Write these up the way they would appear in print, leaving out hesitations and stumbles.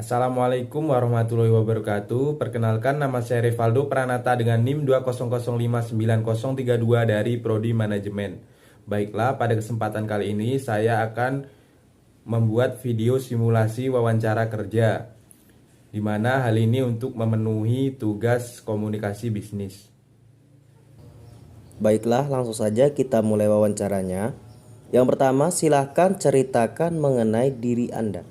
Assalamualaikum warahmatullahi wabarakatuh. Perkenalkan, nama saya Rivaldo Pranata dengan NIM 200590032 dari Prodi Manajemen. Baiklah, pada kesempatan kali ini saya akan membuat video simulasi wawancara kerja, di mana hal ini untuk memenuhi tugas komunikasi bisnis. Baiklah, langsung saja kita mulai wawancaranya. Yang pertama, silahkan ceritakan mengenai diri Anda.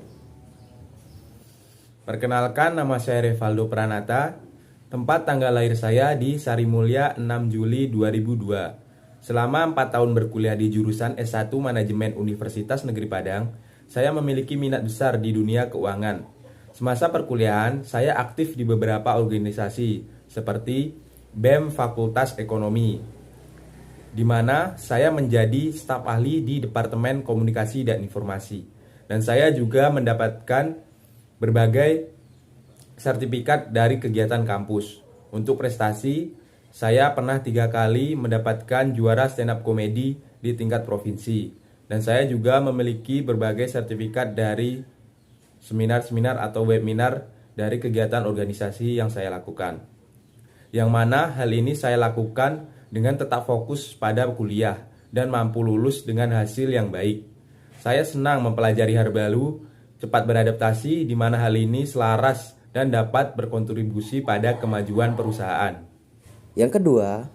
Perkenalkan, nama saya Rivaldo Pranata. Tempat tanggal lahir saya di Sarimulya 6 Juli 2002. Selama 4 tahun berkuliah di jurusan S1 Manajemen Universitas Negeri Padang, saya memiliki minat besar di dunia keuangan. Semasa perkuliahan, saya aktif di beberapa organisasi seperti BEM Fakultas Ekonomi, di mana saya menjadi staf ahli di Departemen Komunikasi dan Informasi. Dan saya juga mendapatkan berbagai sertifikat dari kegiatan kampus. Untuk prestasi, saya pernah 3 kali mendapatkan juara stand up komedi di tingkat provinsi. Dan saya juga memiliki berbagai sertifikat dari seminar-seminar atau webinar dari kegiatan organisasi yang saya lakukan. Yang mana hal ini saya lakukan dengan tetap fokus pada kuliah dan mampu lulus dengan hasil yang baik. Saya senang mempelajari hal baru, cepat beradaptasi, di mana hal ini selaras dan dapat berkontribusi pada kemajuan perusahaan. Yang kedua,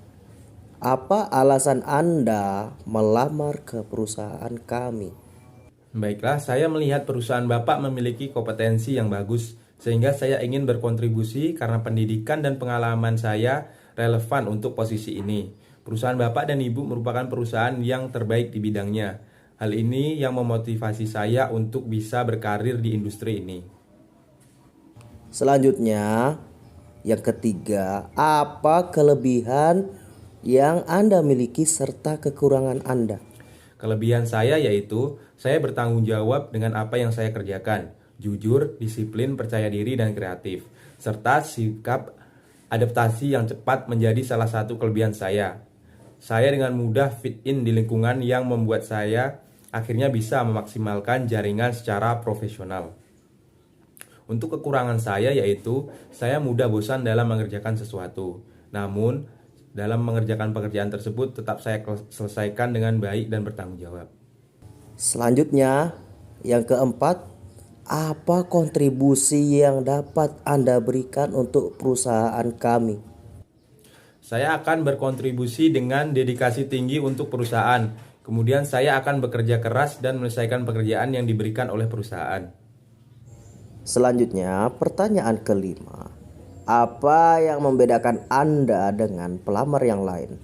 apa alasan Anda melamar ke perusahaan kami? Baiklah, saya melihat perusahaan Bapak memiliki kompetensi yang bagus, sehingga saya ingin berkontribusi karena pendidikan dan pengalaman saya relevan untuk posisi ini. Perusahaan Bapak dan Ibu merupakan perusahaan yang terbaik di bidangnya. Hal ini yang memotivasi saya untuk bisa berkarir di industri ini. Selanjutnya, yang ketiga, apa kelebihan yang Anda miliki serta kekurangan Anda? Kelebihan saya yaitu saya bertanggung jawab dengan apa yang saya kerjakan, jujur, disiplin, percaya diri, dan kreatif, serta sikap adaptasi yang cepat menjadi salah satu kelebihan saya. Saya dengan mudah fit in di lingkungan yang membuat saya akhirnya bisa memaksimalkan jaringan secara profesional. Untuk kekurangan saya yaitu saya mudah bosan dalam mengerjakan sesuatu. Namun, dalam mengerjakan pekerjaan tersebut tetap saya selesaikan dengan baik dan bertanggung jawab. Selanjutnya, yang keempat, apa kontribusi yang dapat Anda berikan untuk perusahaan kami? Saya akan berkontribusi dengan dedikasi tinggi untuk perusahaan. Kemudian saya akan bekerja keras dan menyelesaikan pekerjaan yang diberikan oleh perusahaan. Selanjutnya, pertanyaan kelima. Apa yang membedakan Anda dengan pelamar yang lain?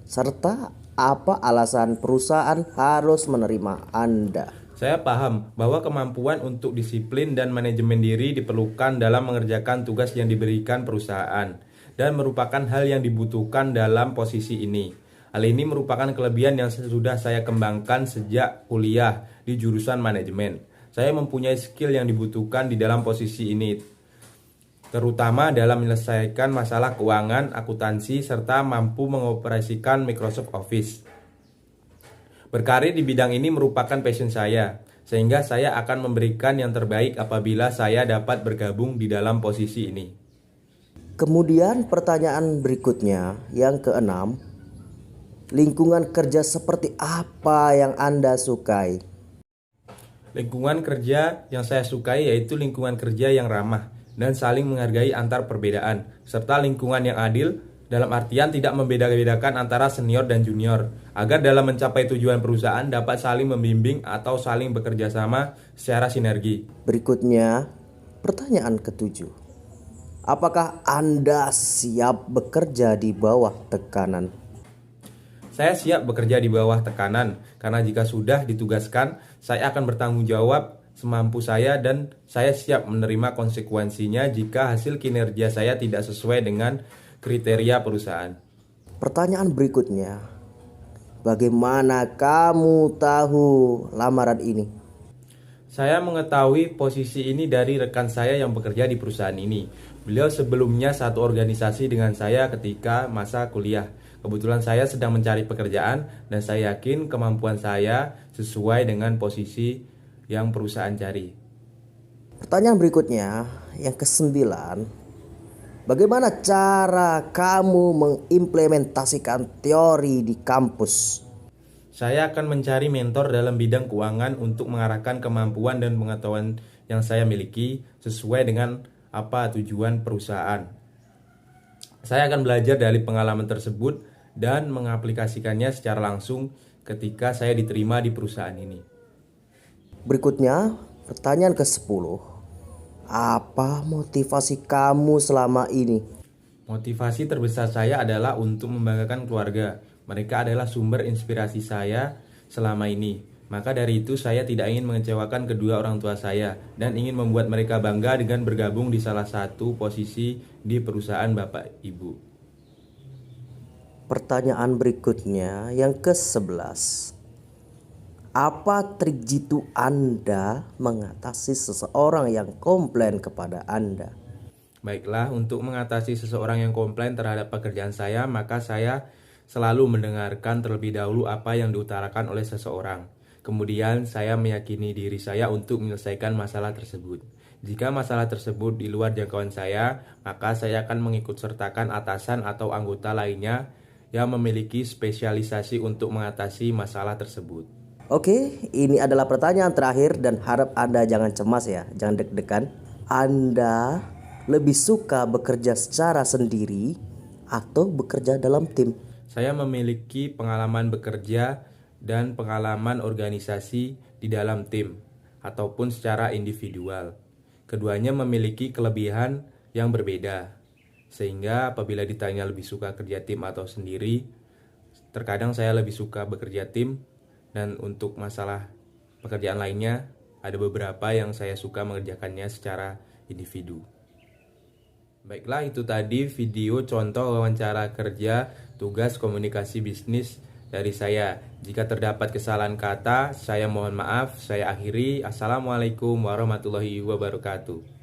Serta apa alasan perusahaan harus menerima Anda? Saya paham bahwa kemampuan untuk disiplin dan manajemen diri diperlukan dalam mengerjakan tugas yang diberikan perusahaan dan merupakan hal yang dibutuhkan dalam posisi ini. Hal ini merupakan kelebihan yang sudah saya kembangkan sejak kuliah di jurusan manajemen. Saya mempunyai skill yang dibutuhkan di dalam posisi ini, terutama dalam menyelesaikan masalah keuangan, akuntansi, serta mampu mengoperasikan Microsoft Office. Berkarir di bidang ini merupakan passion saya, sehingga saya akan memberikan yang terbaik apabila saya dapat bergabung di dalam posisi ini. Kemudian pertanyaan berikutnya, yang keenam, lingkungan kerja seperti apa yang Anda sukai? Lingkungan kerja yang saya sukai yaitu lingkungan kerja yang ramah dan saling menghargai antar perbedaan, serta lingkungan yang adil dalam artian tidak membeda-bedakan antara senior dan junior, agar dalam mencapai tujuan perusahaan dapat saling membimbing atau saling bekerja sama secara sinergi. Berikutnya, pertanyaan ketujuh. Apakah Anda siap bekerja di bawah tekanan? Saya siap bekerja di bawah tekanan, karena jika sudah ditugaskan, saya akan bertanggung jawab semampu saya dan saya siap menerima konsekuensinya jika hasil kinerja saya tidak sesuai dengan kriteria perusahaan. Pertanyaan berikutnya, bagaimana kamu tahu lamaran ini? Saya mengetahui posisi ini dari rekan saya yang bekerja di perusahaan ini. Beliau sebelumnya satu organisasi dengan saya ketika masa kuliah. Kebetulan saya sedang mencari pekerjaan dan saya yakin kemampuan saya sesuai dengan posisi yang perusahaan cari. Pertanyaan berikutnya, yang kesembilan, bagaimana cara kamu mengimplementasikan teori di kampus? Saya akan mencari mentor dalam bidang keuangan untuk mengarahkan kemampuan dan pengetahuan yang saya miliki sesuai dengan apa tujuan perusahaan. Saya akan belajar dari pengalaman tersebut dan mengaplikasikannya secara langsung ketika saya diterima di perusahaan ini. Berikutnya, pertanyaan ke-10. Apa motivasi kamu selama ini? Motivasi terbesar saya adalah untuk membanggakan keluarga. Mereka adalah sumber inspirasi saya selama ini. Maka dari itu saya tidak ingin mengecewakan kedua orang tua saya dan ingin membuat mereka bangga dengan bergabung di salah satu posisi di perusahaan Bapak Ibu. Pertanyaan berikutnya yang ke-11. Apa trik jitu Anda mengatasi seseorang yang komplain kepada Anda? Baiklah, untuk mengatasi seseorang yang komplain terhadap pekerjaan saya, maka saya selalu mendengarkan terlebih dahulu apa yang diutarakan oleh seseorang. Kemudian saya meyakini diri saya untuk menyelesaikan masalah tersebut. Jika masalah tersebut di luar jangkauan saya, maka saya akan mengikut sertakan atasan atau anggota lainnya yang memiliki spesialisasi untuk mengatasi masalah tersebut. Oke, ini adalah pertanyaan terakhir dan harap Anda jangan cemas ya, jangan deg-degan. Anda lebih suka bekerja secara sendiri atau bekerja dalam tim? Saya memiliki pengalaman bekerja dan pengalaman organisasi di dalam tim ataupun secara individual. Keduanya memiliki kelebihan yang berbeda. Sehingga apabila ditanya lebih suka kerja tim atau sendiri, terkadang saya lebih suka bekerja tim, dan untuk masalah pekerjaan lainnya ada beberapa yang saya suka mengerjakannya secara individu. Baiklah, itu tadi video contoh wawancara kerja tugas komunikasi bisnis dari saya. Jika terdapat kesalahan kata, saya mohon maaf. Saya akhiri. Assalamualaikum warahmatullahi wabarakatuh.